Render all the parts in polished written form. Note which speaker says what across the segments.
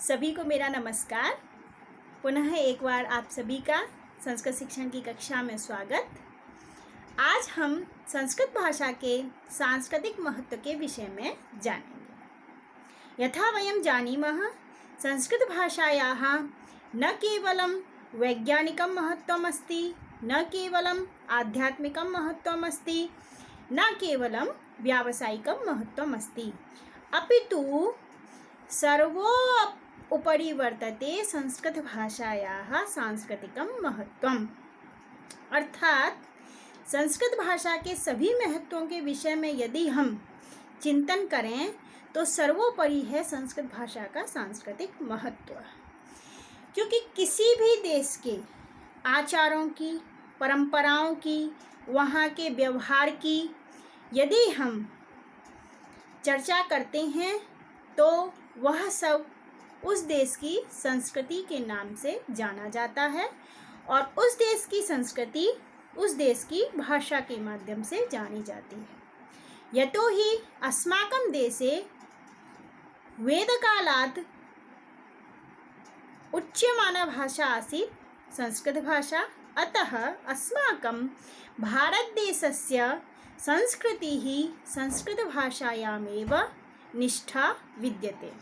Speaker 1: सभी को मेरा नमस्कार। पुनः एक बार आप सभी का संस्कृत शिक्षण की कक्षा में स्वागत। आज हम संस्कृत भाषा के सांस्कृतिक महत्व के विषय में जानेंगे। यथा वयं जानीमः, संस्कृतभाषायाः न केवलं वैज्ञानिकं महत्त्वम् अस्ति, न केवलं आध्यात्मिकं महत्त्वम् अस्ति, न केवलं व्यावसायिकं महत्त्वम् अस्ति, अपितु सर्वोपरि वर्तते संस्कृतभाषायाः सांस्कृतिकं महत्त्वम्। अर्थात संस्कृत भाषा के सभी महत्वों के विषय में यदि हम चिंतन करें तो सर्वोपरि है संस्कृत भाषा का सांस्कृतिक महत्व। क्योंकि किसी भी देश के आचारों की, परंपराओं की, वहाँ के व्यवहार की यदि हम चर्चा करते हैं तो वह सब उस देश की संस्कृति के नाम से जाना जाता है और उस देश की संस्कृति उस देश की भाषा के माध्यम से जानी जाती है। यतो हि अस्माकं देशे वेदकालात् उच्यमाना भाषा आसीत् संस्कृत भाषा। अतः अस्माकं भारतदेशस्य संस्कृतिः संस्कृतभाषायामेव निष्ठा विद्यते।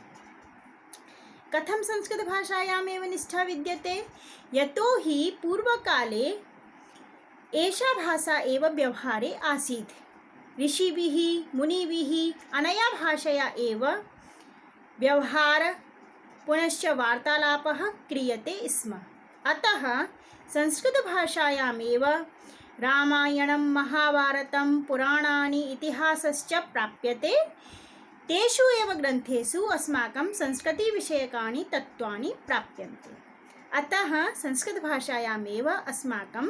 Speaker 1: कथं संस्कृतभाषायामेव निष्ठा विद्यते? यतो हि पूर्वकाले एषा भाषा एव व्यवहारे आसीत्। ऋषिभिः मुनिभिः अनया भाषया एव व्यवहार पुनश्च वार्तालापः क्रियते स्म। अतः संस्कृतभाषायामेव रामायणं, महाभारतं, पुराणानि, इतिहासश्च प्राप्यते। तेषु एव ग्रन्थेषु अस्माकं संस्कृतिविषयकानि तत्त्वानि प्राप्यन्ते। अतः संस्कृतभाषायामेव अस्माकं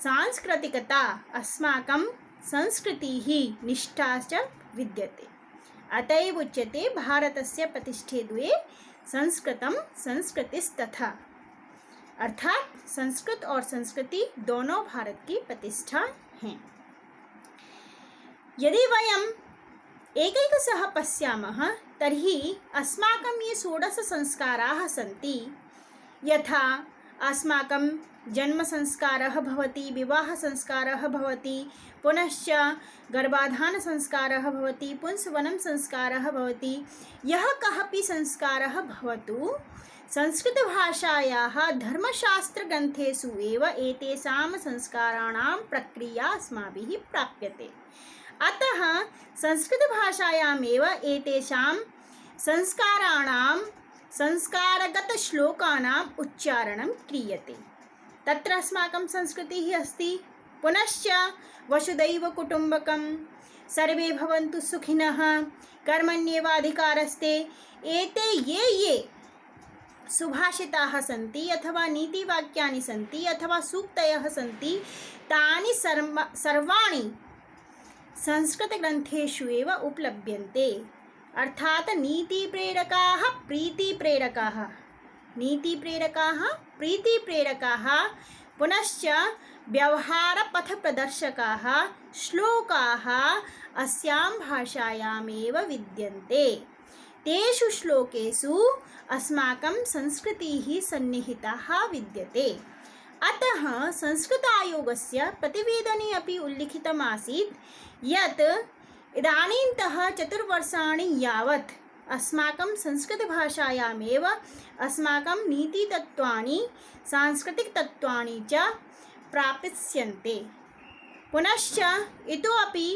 Speaker 1: सांस्कृतिकता, अस्माकं संस्कृतिः, निष्ठा च विद्यते। अत एव उच्यते भारतस्य प्रतिष्ठे द्वे संस्कृतं संस्कृतिस्तथा। अर्थात संस्कृत और संस्कृति दोनों भारत की प्रतिष्ठा हैं। यदि वयं एकैकशः पश्यामः तर्हि अस्माकं ये 16 संस्काराः सन्ति, यथा अस्माकं जन्मसंस्कारः भवति, विवाहसंस्कारः भवति, पुनश्च गर्भाधानसंस्कारः भवति, पुंसवनं संस्कारः भवति। यः कःपि संस्कारः भवतु, संस्कृतभाषायाः धर्मशास्त्रग्रन्थेषु एव एतेषां संस्काराणां प्रक्रिया अस्माभिः प्राप्यते। अतः संस्कृतभाषायामेव एतेषां संस्काराणां संस्कारगतश्लोकानाम् उच्चारणं क्रियते। तत्र अस्माकं संस्कृतिः अस्ति। पुनश्च वसुधैव कुटुम्बकं, सर्वे भवन्तु सुखिनः, कर्मण्येवाधिकारस्ते। एते ये सुभाषिताः सन्ति अथवा नीतिवाक्यानि सन्ति अथवा सूक्तयः सन्ति, तानि सर्वाणि संस्कृतग्रन्थेषु एव उपलभ्यन्ते। अर्थात नीतिप्रेरकाः, प्रीतिप्रेरकाः, नीतिप्रेरकाः, प्रीतिप्रेरकाः, पुनश्च व्यवहारपथप्रदर्शकाः श्लोकाः अस्यां भाषायामेव विद्यन्ते। तेषु श्लोकेषु अस्माकं संस्कृतिः सन्निहितः विद्यते। अतः संस्कृत आयोगस्य प्रतिवेदने अपि उल्लिखितमासीत् यत् इदानीन्तः 4 वर्षाणि यावत् अस्माकं संस्कृतभाषायामेव अस्माकं नीतितत्त्वानि, सांस्कृतिकतत्त्वानि च प्राप्स्यन्ते। पुनश्च इतोपि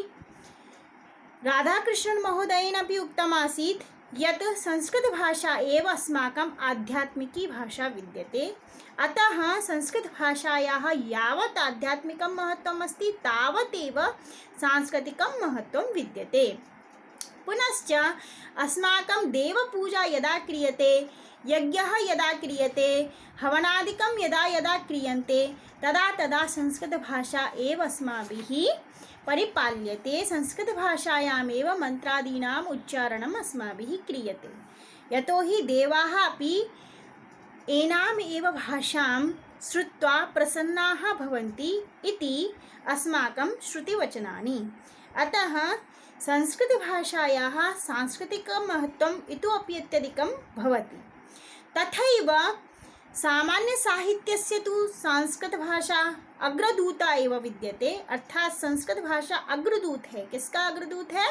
Speaker 1: राधाकृष्णमहोदयेन अपि उक्तमासीत् यत् संस्कृतभाषा एव अस्माकम् आध्यात्मिकी भाषा विद्यते। अतः संस्कृतभाषायाः यावत् आध्यात्मिकं महत्त्वम् अस्ति तावदेव सांस्कृतिकं महत्त्वं विद्यते। पुनश्च अस्माकं देवपूजा यदा क्रियते, यज्ञः यदा क्रियते, हवनादिकं यदा यदा क्रियन्ते, तदा तदा संस्कृतभाषा एव अस्माभिः परिपाल्यते। संस्कृतभाषायामेव मन्त्रादीनाम् उच्चारणम् अस्माभिः क्रियते। यतो हि देवाः अपि एनाम् एव भाषां श्रुत्वा प्रसन्नाः भवन्ति इति अस्माकं श्रुतिवचनानि। अतः संस्कृतभाषायाः सांस्कृतिकमहत्त्वम् इतोपि अत्यधिकं भवति। तथैव सामान्य साहित्यस्य तु संस्कृत भाषा अग्रदूता एव विद्यते। अर्थात संस्कृत भाषा अग्रदूत है। किसका अग्रदूत है?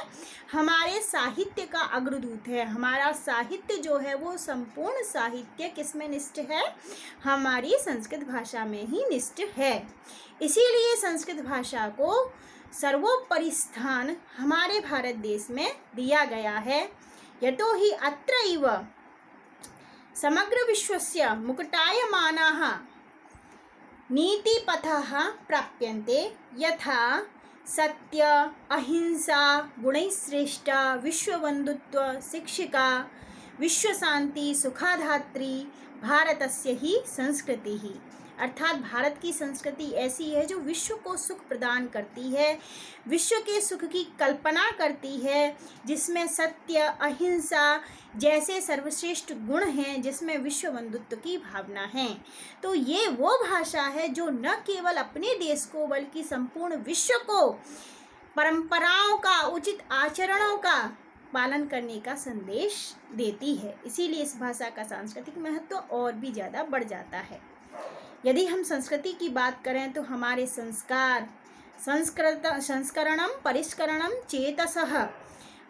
Speaker 1: हमारे साहित्य का अग्रदूत है। हमारा साहित्य जो है वो संपूर्ण साहित्य किसमें निष्ठ है? हमारी संस्कृत भाषा में ही निष्ठ है। इसीलिए संस्कृत भाषा को सर्वोपरि स्थान हमारे भारत देश में दिया गया है। यतो हि अत्रैव समग्र विश्वस्य मुकुटायमानाः नीतिपथाः प्राप्यन्ते, यथा सत्य, अहिंसा, गुणैश्रेष्ठा, विश्वबन्धुत्व, शिक्षिका, विश्वशान्ति, सुखाधात्री भारतस्य ही संस्कृतिः। अर्थात भारत की संस्कृति ऐसी है जो विश्व को सुख प्रदान करती है, विश्व के सुख की कल्पना करती है, जिसमें सत्य, अहिंसा जैसे सर्वश्रेष्ठ गुण हैं, जिसमें विश्व बंधुत्व की भावना है। तो ये वो भाषा है जो न केवल अपने देश को बल्कि संपूर्ण विश्व को परंपराओं का, उचित आचरणों का पालन करने का संदेश देती है। इसीलिए इस भाषा का सांस्कृतिक महत्व और भी ज़्यादा बढ़ जाता है। यदि हम संस्कृति की बात करें तो हमारे संस्कार, संस्करणम परिष्करणम चेतसः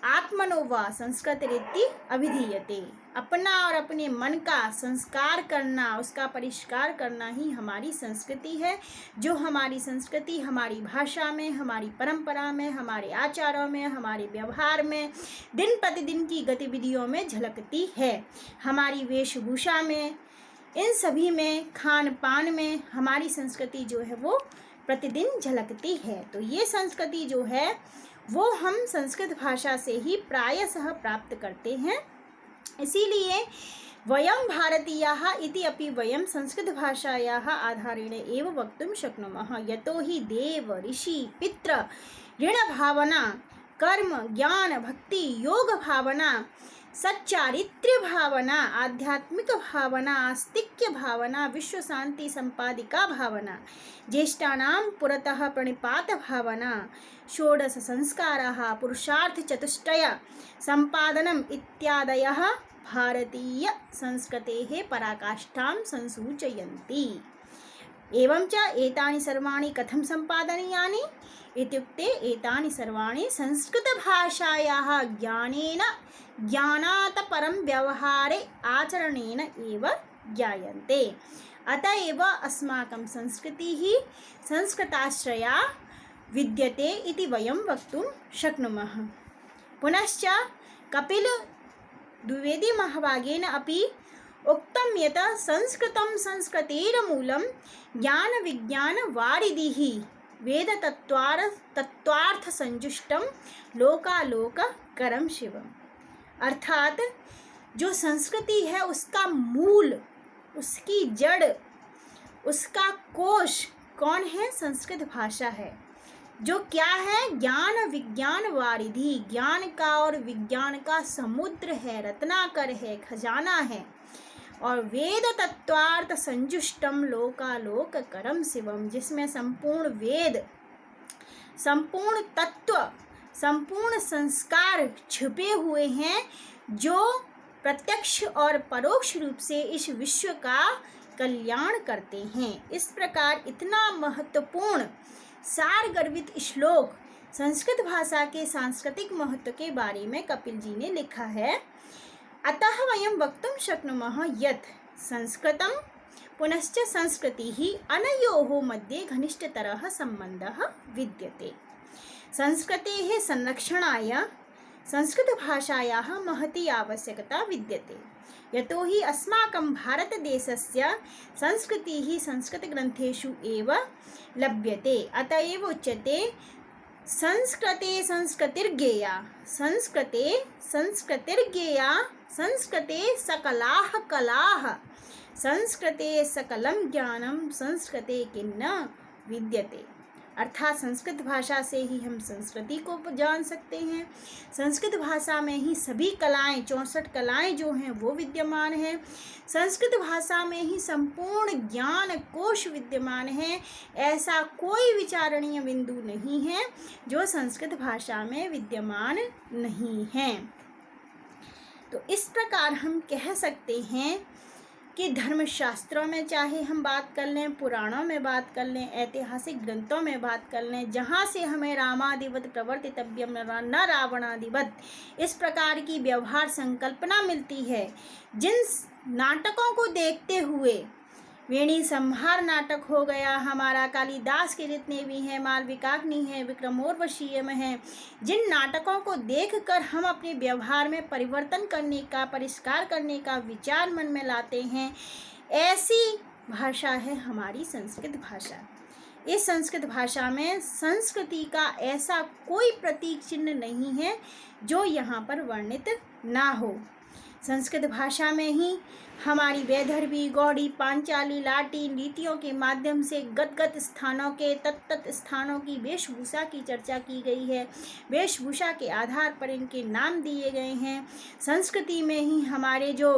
Speaker 1: आत्मनो वा संस्कृतिरिति अभिधीयते। अपना और अपने मन का संस्कार करना, उसका परिष्कार करना ही हमारी संस्कृति है। जो हमारी संस्कृति हमारी भाषा में, हमारी परंपरा में, हमारे आचारों में, हमारे व्यवहार में, दिन प्रतिदिन की गतिविधियों में झलकती है। हमारी वेशभूषा में, इन सभी में, खान पान में हमारी संस्कृति जो है वो प्रतिदिन झलकती है। तो ये संस्कृति जो है वो हम संस्कृत भाषा से ही प्रायशः प्राप्त करते हैं। इसीलिए वयं भारतीयाः इति अपि वयं संस्कृत भाषायाः आधारेण एव वक्तुं शक्नुमः। यतो हि देव, ऋषि, पितृ ऋण भावना, कर्म, ज्ञान, भक्ति, योग भावना, सच्चारित्र्य भावना, आध्यात्मिक भावना, आस्तिक्य भावना, विश्व शांति संपादिका भावना, ज्येष्ठानां पुरतः प्रणिपात भावना, षोडश संस्काराः, पुरुषार्थ चतुष्टय संपादनम इत्यादयः भारतीय संस्कृतेः पराकाष्ठां संसूचयन्ति। एवं च एतानि सर्वाणि कथं सम्पादनीयानि इत्युक्ते एतानि सर्वाणि संस्कृतभाषायाः ज्ञानेन, ज्ञानात् परं व्यवहारे आचरणेन एव ज्ञायन्ते। अतः एव अस्माकं संस्कृतिः संस्कृताश्रया विद्यते इति वयं वक्तुं शक्नुमः। पुनश्च कपिल द्विवेदी महाभागेन अपि उक्तं यत् संस्कृतं संस्कृतेर्मूलं ज्ञान विज्ञान वारिधिः वेद तत्वार्थ संजुष्टम लोकालोककरं शिवम। अर्थात जो संस्कृति है उसका मूल, उसकी जड़, उसका कोश कौन है? संस्कृत भाषा है। जो क्या है? ज्ञान विज्ञान वारिधि, ज्ञान का और विज्ञान का समुद्र है, रत्नाकर है, खजाना है। और वेद तत्वार्थ संजुष्टम लोकालोककरं शिवम, जिसमें संपूर्ण वेद, संपूर्ण तत्व, संपूर्ण संस्कार छुपे हुए हैं, जो प्रत्यक्ष और परोक्ष रूप से इस विश्व का कल्याण करते हैं। इस प्रकार इतना महत्वपूर्ण सार गर्भित श्लोक संस्कृत भाषा के सांस्कृतिक महत्व के बारे में कपिल जी ने लिखा है। अतः वयं वक्तुं शक्नुमः यत् संस्कृतं पुनश्च संस्कृतिः अनयोः मध्ये घनिष्ठतरः सम्बन्धः विद्यते। संस्कृतेः संरक्षणाय संस्कृतभाषायाः महती आवश्यकता विद्यते। यतो हि अस्माकं भारतदेशस्य संस्कृतिः संस्कृतग्रन्थेषु एव लभ्यते। अत एव उच्यते संस्कृते संस्कृतिर्ज्ञेया, संस्कृते संस्कृतिर्ज्ञेया, संस्कृते सकलाः कलाः, संस्कृते सकलं ज्ञानं, संस्कृते किन्न विद्यते। अर्थात संस्कृत भाषा से ही हम संस्कृति को जान सकते हैं। संस्कृत भाषा में ही सभी कलाएं, 64 कलाएं जो हैं वो विद्यमान हैं। संस्कृत भाषा में ही संपूर्ण ज्ञान कोश विद्यमान है। ऐसा कोई विचारणीय बिंदु नहीं है जो संस्कृत भाषा में विद्यमान नहीं है। तो इस प्रकार हम कह सकते हैं कि धर्मशास्त्रों में चाहे हम बात कर लें, पुराणों में बात कर लें, ऐतिहासिक ग्रंथों में बात कर लें, जहाँ से हमें रामादिवत प्रवर्तितव्यम न रावणादिवत इस प्रकार की व्यवहार संकल्पना मिलती है। जिन नाटकों को देखते हुए, वेणी संहार नाटक हो गया, हमारा कालिदास के जितने भी हैं, मालविकाग्नि है, विक्रमोर्वशीय में है, जिन नाटकों को देखकर हम अपने व्यवहार में परिवर्तन करने का, परिष्कार करने का विचार मन में लाते हैं, ऐसी भाषा है हमारी संस्कृत भाषा। इस संस्कृत भाषा में संस्कृति का ऐसा कोई प्रतीक चिन्ह नहीं है जो यहाँ पर वर्णित ना हो। संस्कृत भाषा में ही हमारी वैदर्भी, गौड़ी, पांचाली, लाटीन रीतियों के माध्यम से गत स्थानों के तत्त स्थानों की वेशभूषा की चर्चा की गई है। वेशभूषा के आधार पर इनके नाम दिए गए हैं। संस्कृति में ही हमारे जो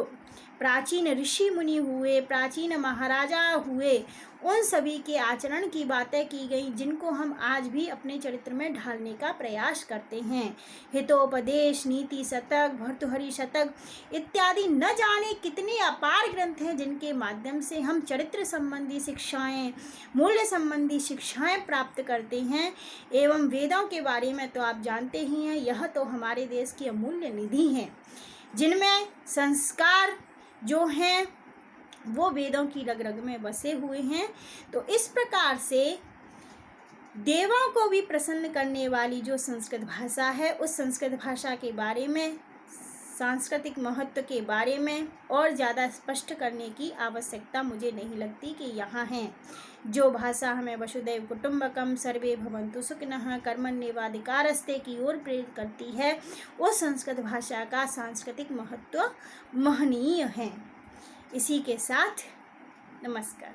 Speaker 1: प्राचीन ऋषि मुनि हुए, प्राचीन महाराजा हुए, उन सभी के आचरण की बातें की गई, जिनको हम आज भी अपने चरित्र में ढालने का प्रयास करते हैं। हितोपदेश, नीति शतक, भर्तृहरि शतक इत्यादि न जाने कितने अपार ग्रंथ हैं, जिनके माध्यम से हम चरित्र संबंधी शिक्षाएं, मूल्य संबंधी शिक्षाएं प्राप्त करते हैं। एवं वेदों के बारे में तो आप जानते ही हैं, यह तो हमारे देश की अमूल्य निधि हैं, जिनमें संस्कार जो हैं वो वेदों की रग रग में बसे हुए हैं। तो इस प्रकार से देवों को भी प्रसन्न करने वाली जो संस्कृत भाषा है, उस संस्कृत भाषा के बारे में, सांस्कृतिक महत्व के बारे में और ज़्यादा स्पष्ट करने की आवश्यकता मुझे नहीं लगती कि यहाँ है। जो भाषा हमें वसुदैव कुटुंबकम सर्वे भवन्तु सुखिनः कर्मण्येवाधिकारस्ते की ओर प्रेरित करती है, उस संस्कृत भाषा का सांस्कृतिक महत्व महनीय है। इसी के साथ नमस्कार।